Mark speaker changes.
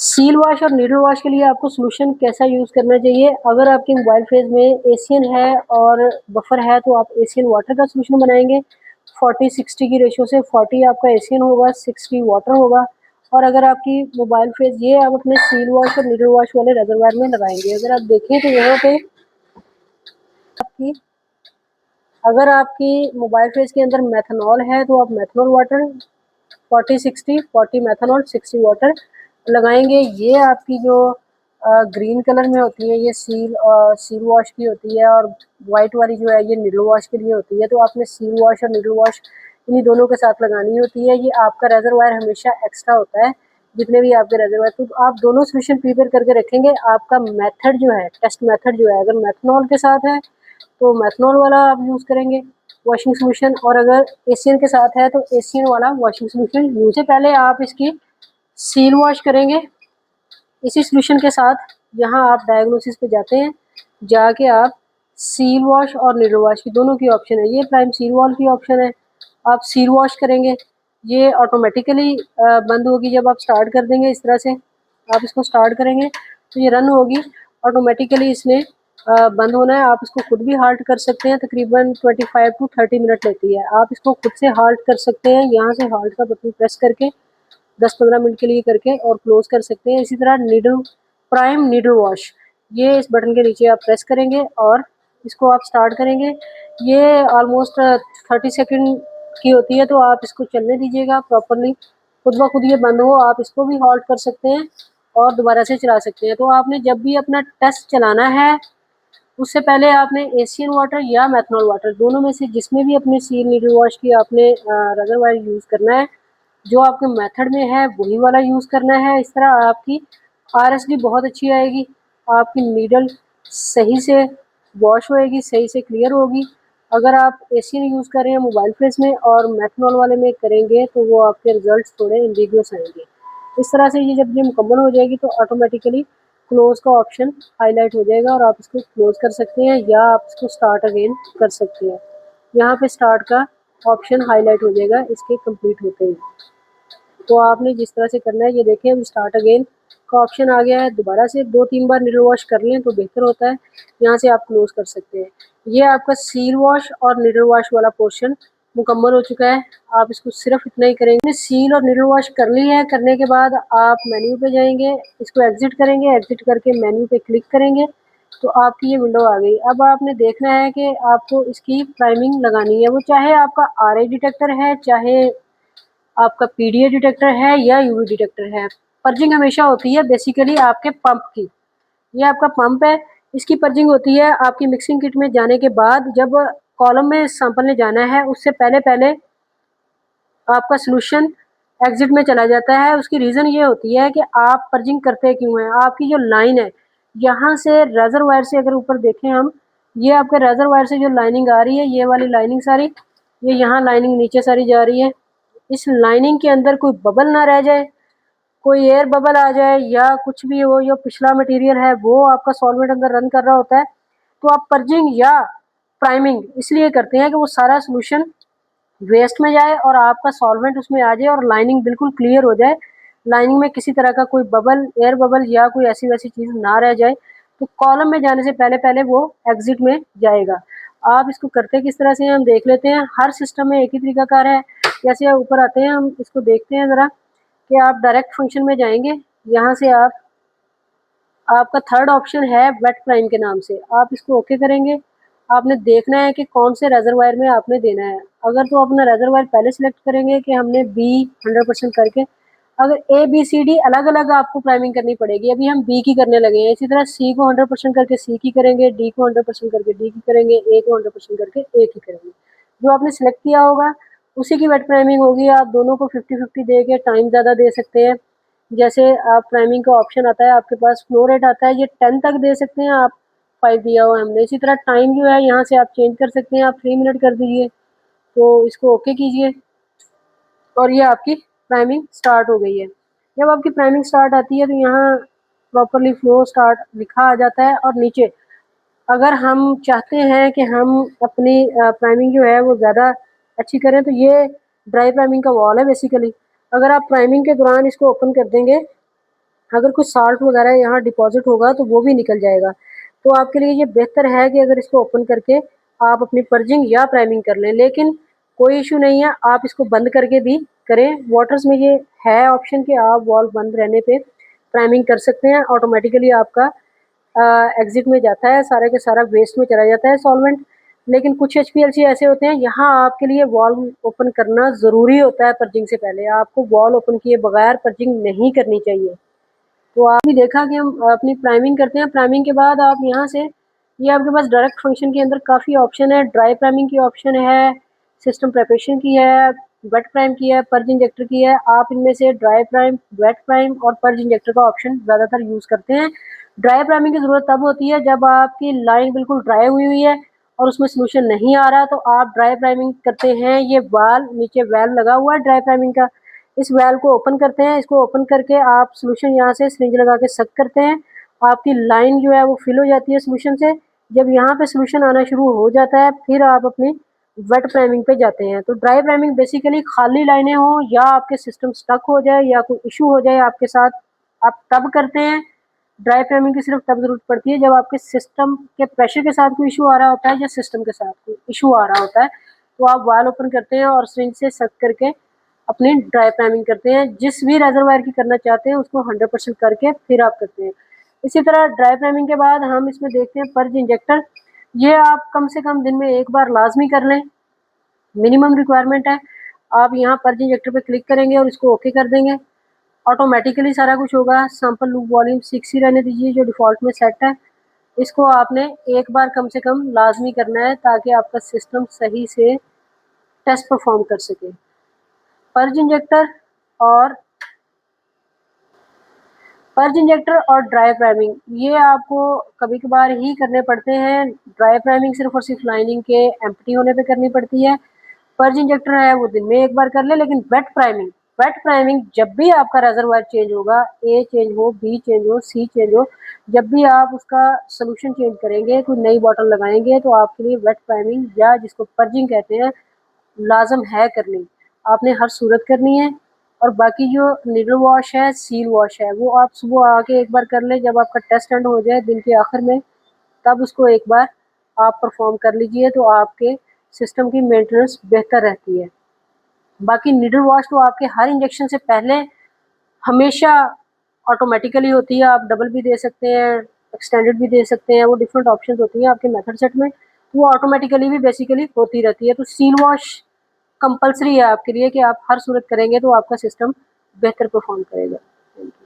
Speaker 1: Seal wash और needle wash के लिए आपको सॉल्यूशन कैसा यूज़ करना चाहिए? अगर आपके मोबाइल फेस में एशियन है और बफर है तो आप एशियन वाटर का सॉल्यूशन बनाएँगे। 40-60 की रेशियो से 40 आपका एशियन होगा, 60 वाटर होगा। और अगर आपकी मोबाइल फेस ये आप अपने सील वॉश और नीडल वॉश वाले रिजर्वायर में लगाएँगे। अगर आप देखें तो यहाँ पे आपकी अगर आपकी मोबाइल फेस के अंदर मेथनॉल है तो आप मेथनॉल वाटर 40-60 40 मेथनॉल 60 वाटर लगाएँगे। ये आपकी जो ग्रीन कलर में होती है ये सील वॉश की होती है और व्हाइट वाली जो है ये निडल वॉश के लिए होती है। तो आपने सील वॉश और निडल वॉश इन्हीं दोनों के साथ लगानी होती है। ये आपका रिजर्वायर हमेशा एक्स्ट्रा होता है, जितने भी आपके रिजर्वायर तो आप दोनों सॉल्यूशन प्रिपेयर करके रखेंगे। आपका मेथड जो है, टेस्ट मेथड जो है अगर मेथनॉल के साथ है तो मेथनॉल वाला आप यूज़ करेंगे वॉशिंग सॉल्यूशन और अगर एशियन के साथ है तो एशियन वाला वॉशिंग सॉल्यूशन यूज़ से पहले आप इसकी सील वॉश करेंगे। इसी सॉल्यूशन के साथ यहाँ आप डायग्नोसिस पे जाते हैं, जाके आप सील वॉश और निडल वॉश की दोनों की ऑप्शन है। ये प्राइम सील वॉल की ऑप्शन है। आप सील वॉश करेंगे, ये ऑटोमेटिकली बंद होगी जब आप स्टार्ट कर देंगे इस तरह से। आप इसको स्टार्ट करेंगे तो ये रन होगी, ऑटोमेटिकली इसने बंद होना है। आप इसको खुद भी हाल्ट कर सकते हैं, तकरीबन 25 टू 30 मिनट लेती है। आप इसको खुद से हाल्ट कर सकते हैं, यहाँ से हाल्ट का बटन प्रेस करके 10-15 मिनट के लिए करके और क्लोज कर सकते हैं। इसी तरह प्राइम नीडल वॉश, ये इस बटन के नीचे आप प्रेस करेंगे और इसको आप स्टार्ट करेंगे। ये ऑलमोस्ट 30 सेकंड की होती है तो आप इसको चलने दीजिएगा प्रॉपरली, खुद ब खुद ये बंद हो। आप इसको भी हॉल्ट कर सकते हैं और दोबारा से चला सकते हैं। तो आपने जब भी अपना टेस्ट चलाना है उससे पहले आपने एशियन वाटर या मेथनॉल वाटर दोनों में से जिसमें भी अपने सील नीडल वॉश की आपने रिजर्वायर यूज़ करना है, जो आपके मेथड में है वही वाला यूज़ करना है। इस तरह आपकी आरएसडी बहुत अच्छी आएगी, आपकी नीडल सही से वॉश होएगी, सही से क्लियर होगी। अगर आप एशियन यूज़ कर रहे हैं मोबाइल फेस में और मेथनॉल वाले में करेंगे तो वो आपके रिजल्ट्स थोड़े एम्बिगुअस आएंगे। इस तरह से ये जब ये मुकम्मल हो जाएगी तो ऑटोमेटिकली क्लोज़ का ऑप्शन हाईलाइट हो जाएगा और आप इसको क्लोज़ कर सकते हैं या आप इसको स्टार्ट अगेन कर सकते हैं। यहाँ पे स्टार्ट का ऑप्शन हाईलाइट हो जाएगा इसके कंप्लीट होते ही। तो आपने जिस तरह से करना है ये देखें अब स्टार्ट अगेन का ऑप्शन आ गया है। दोबारा से 2-3 बार निडल वॉश कर लें तो बेहतर होता है। यहाँ से आप क्लोज़ कर सकते हैं। ये आपका सील वॉश और निडल वॉश वाला पोर्शन मुकम्मल हो चुका है। आप इसको सिर्फ इतना ही करेंगे। सील और निडल वॉश कर ली है, करने के बाद आप मेन्यू पे जाएँगे, इसको एग्ज़िट करेंगे, एग्ज़िट करके मेन्यू पे क्लिक करेंगे तो आपकी ये विंडो आ गई। अब आपने देखना है कि आपको इसकी प्राइमिंग लगानी है, वो चाहे आपका आरए डिटेक्टर है, चाहे आपका पीडीए डिटेक्टर है या यूवी डिटेक्टर है। पर्जिंग हमेशा होती है बेसिकली आपके पंप की। ये आपका पंप है, इसकी पर्जिंग होती है आपकी मिक्सिंग किट में जाने के बाद। जब कॉलम में सैंपल ने जाना है उससे पहले आपका सॉल्यूशन एग्जिट में चला जाता है। उसकी रीज़न ये होती है कि आप पर्जिंग करते क्यों हैं। आपकी जो लाइन है यहाँ से रेजरवायर से अगर ऊपर देखें हम, ये आपके रेजरवायर से जो लाइनिंग आ रही है, ये वाली लाइनिंग सारी, ये यहाँ लाइनिंग नीचे सारी जा रही है। इस लाइनिंग के अंदर कोई बबल ना रह जाए, कोई एयर बबल आ जाए या कुछ भी हो, जो पिछला मटेरियल है वो आपका सॉल्वेंट अंदर रन कर रहा होता है तो आप पर्जिंग या प्राइमिंग इसलिए करते हैं कि वो सारा सॉल्यूशन वेस्ट में जाए और आपका सॉल्वेंट उसमें आ जाए और लाइनिंग बिल्कुल क्लियर हो जाए। लाइनिंग में किसी तरह का कोई बबल, एयर बबल या कोई ऐसी वैसी चीज़ ना रह जाए। तो कॉलम में जाने से पहले वो एग्जिट में जाएगा। आप इसको करते किस तरह से हैं हम देख लेते हैं। हर सिस्टम में एक ही तरीकाकार है। जैसे ऊपर आते हैं हम इसको देखते हैं ज़रा कि आप डायरेक्ट फंक्शन में जाएंगे, यहाँ से आपका थर्ड ऑप्शन है वेट प्राइम के नाम से, आप इसको ओके करेंगे। आपने देखना है कि कौन से रेजरवायर में आपने देना है। अगर तो अपना रेजरवायर पहले सेलेक्ट करेंगे कि हमने बी 100% करके, अगर ए बी सी डी अलग अलग आपको प्राइमिंग करनी पड़ेगी। अभी हम बी की करने लगे हैं, इसी तरह सी को 100% करके सी की करेंगे, डी को 100% करके डी की करेंगे, ए को 100% करके ए की करेंगे। जो आपने सेलेक्ट किया होगा उसी की वेट प्राइमिंग होगी। आप दोनों को 50-50 दे के टाइम ज़्यादा दे सकते हैं। जैसे आप प्राइमिंग का ऑप्शन आता है आपके पास, फ्लो रेट आता है, ये 10 तक दे सकते हैं आप, 5 दिया हुआ है हमने। इसी तरह टाइम जो है यहाँ से आप चेंज कर सकते हैं, आप 3 मिनट कर दीजिए तो इसको ओके कीजिए और ये आपकी प्राइमिंग स्टार्ट हो गई है। जब आपकी प्राइमिंग स्टार्ट आती है तो यहाँ प्रॉपरली फ्लो स्टार्ट लिखा आ जाता है और नीचे अगर हम चाहते हैं कि हम अपनी प्राइमिंग जो है वो ज़्यादा अच्छी करें तो ये ड्राई प्राइमिंग का वॉल है बेसिकली। अगर आप प्राइमिंग के दौरान इसको ओपन कर देंगे अगर कुछ साल्ट वगैरह यहाँ डिपॉज़िट होगा तो वो भी निकल जाएगा। तो आपके लिए ये बेहतर है कि अगर इसको ओपन करके आप अपनी पर्जिंग या प्राइमिंग कर लें, लेकिन कोई इश्यू नहीं है, आप इसको बंद करके भी करें। वाटर्स में ये है ऑप्शन कि आप वॉल्व बंद रहने पे प्राइमिंग कर सकते हैं, ऑटोमेटिकली आपका एग्ज़िट में जाता है, सारा का सारा वेस्ट में चला जाता है सॉल्वेंट। लेकिन कुछ एचपीएलसी ऐसे होते हैं, यहाँ आपके लिए वाल्व ओपन करना ज़रूरी होता है पर्जिंग से पहले। आपको वाल्व ओपन किए बगैर पर्जिंग नहीं करनी चाहिए। तो आपने देखा कि हम अपनी प्राइमिंग करते हैं, प्राइमिंग के बाद आप यहाँ से ये आपके पास डायरेक्ट फंक्शन के अंदर काफ़ी ऑप्शन है, ड्राई प्राइमिंग की ऑप्शन है, सिस्टम प्रिपरेशन की है, वेट प्राइम की है, पर्ज इंजेक्टर की है। आप इनमें से ड्राई प्राइम, वेट प्राइम और पर्ज इंजेक्टर का ऑप्शन ज़्यादातर यूज़ करते हैं। ड्राई प्राइमिंग की ज़रूरत तब होती है जब आपकी लाइन बिल्कुल ड्राई हुई है और उसमें सॉल्यूशन नहीं आ रहा, तो आप ड्राई प्राइमिंग करते हैं। ये वाल्व नीचे वाल्व लगा हुआ है ड्राई प्राइमिंग का, इस वाल्व को ओपन करते हैं। इसको ओपन करके आप सॉल्यूशन यहाँ से सिरिंज लगा के सक करते हैं। आपकी लाइन जो है वो फिल हो जाती है सॉल्यूशन से। जब यहाँ पे सॉल्यूशन आना शुरू हो जाता है, फिर आप अपनी वेट प्राइमिंग पे जाते हैं। तो ड्राई प्राइमिंग बेसिकली खाली लाइनें हों या आपके सिस्टम स्टक हो जाए या कोई इशू हो जाए आपके साथ, आप तब करते हैं। ड्राई प्राइमिंग की सिर्फ तब ज़रूरत पड़ती है जब आपके सिस्टम के प्रेशर के साथ कोई इशू आ रहा होता है या सिस्टम के साथ कोई इशू आ रहा होता है, तो आप वाल्व ओपन करते हैं और सिरिंज से सक करके अपनी ड्राई प्राइमिंग करते हैं। जिस भी रेजरवायर की करना चाहते हैं उसको 100% करके फिर आप करते हैं। इसी तरह ड्राई प्राइमिंग के बाद हम इसमें देखते हैं पर्ज इंजेक्टर। ये आप कम से कम दिन में एक बार लाजमी कर लें, मिनिमम रिक्वायरमेंट है। आप यहाँ पर्ज इंजेक्टर पे क्लिक करेंगे और इसको ओके कर देंगे, ऑटोमेटिकली सारा कुछ होगा। सैंपल लूप वॉल्यूम 6 ही रहने दीजिए जो डिफ़ॉल्ट में सेट है। इसको आपने एक बार कम से कम लाजमी करना है ताकि आपका सिस्टम सही से टेस्ट परफॉर्म कर सके। पर्ज इंजेक्टर और पर्ज इंजेक्टर और ड्राई प्राइमिंग ये आपको कभी-कभार ही करने पड़ते हैं। ड्राई प्राइमिंग सिर्फ़ और सिर्फ़ लाइनिंग के एम्प्टी होने पे करनी पड़ती है। पर्ज इंजेक्टर है वो दिन में एक बार कर लें, लेकिन वेट प्राइमिंग जब भी आपका रेज़रवायर चेंज होगा, ए चेंज हो, बी चेंज हो, सी चेंज हो, जब भी आप उसका सॉल्यूशन चेंज करेंगे, कोई नई बॉटल लगाएँगे, तो आपके लिए वेट प्राइमिंग या जिसको पर्जिंग कहते हैं, लाज़िम है करनी। आपने हर सूरत करनी है। और बाकी जो निडल वॉश है, सील वॉश है, वो आप सुबह आके एक बार कर लें, जब आपका टेस्ट एंड हो जाए दिन के आखिर में, तब उसको एक बार आप परफॉर्म कर लीजिए, तो आपके सिस्टम की मेंटेनेंस बेहतर रहती है। बाकी निडल वॉश तो आपके हर इंजेक्शन से पहले हमेशा ऑटोमेटिकली होती है। आप डबल भी दे सकते हैं, एक्सटेंडेड भी दे सकते हैं, वो डिफरेंट ऑप्शंस होती हैं आपके मेथड सेट में, वो ऑटोमेटिकली भी बेसिकली होती रहती है। तो सील वॉश कंपल्सरी है आपके लिए कि आप हर सूरत करेंगे तो आपका सिस्टम बेहतर परफॉर्म करेगा। Thank you.